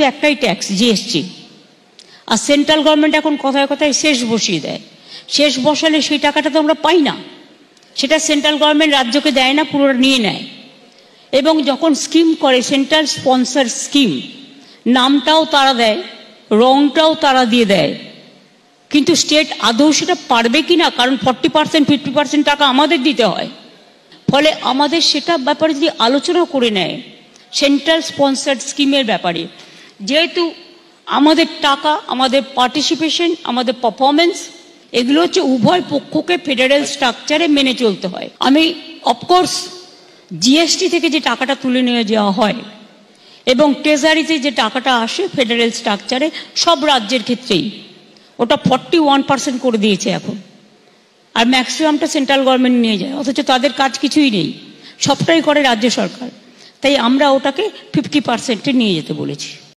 তো একটাই tax, GST. আর central government এখন কথায় কথায় শেষ বসিয়ে দেয়। শেষ বসালে সেই টাকাটা তো আমরা পাই না, সেটা সেন্ট্রাল গভর্নমেন্ট রাজ্যকে দেয় না, পুরোটা নিয়ে নেয়। এবং যখন স্কিম করে সেন্ট্রাল স্পন্সর স্কিম, নামটাও তারা দেয়, রংটাও তারা দিয়ে দেয়, কিন্তু স্টেট আদৌ সেটা পারবে কি না, কারণ 40% 50% টাকা আমাদের দিতে হয়। ফলে আমাদের সেটা ব্যাপারে যদি আলোচনা করে নেয় সেন্ট্রাল স্পন্সার্ড স্কিমের ব্যাপারে, যেহেতু আমাদের টাকা, আমাদের পার্টিসিপেশন, আমাদের পারফরমেন্স, এগুলো হচ্ছে উভয় পক্ষকে ফেডারেল স্ট্রাকচারে মেনে চলতে হয়। আমি অফকোর্স জিএসটি থেকে যে টাকাটা তুলে নিয়ে যাওয়া হয় এবং ট্রেজারিতে যে টাকাটা আসে ফেডারেল স্ট্রাকচারে সব রাজ্যের ক্ষেত্রেই, ওটা 41% করে দিয়েছে এখন, আর ম্যাক্সিমামটা সেন্ট্রাল গভর্নমেন্ট নিয়ে যায়, অথচ তাদের কাজ কিছুই নেই, সবটাই করে রাজ্য সরকার। তাই আমরা ওটাকে 50%-এ নিয়ে যেতে বলেছি।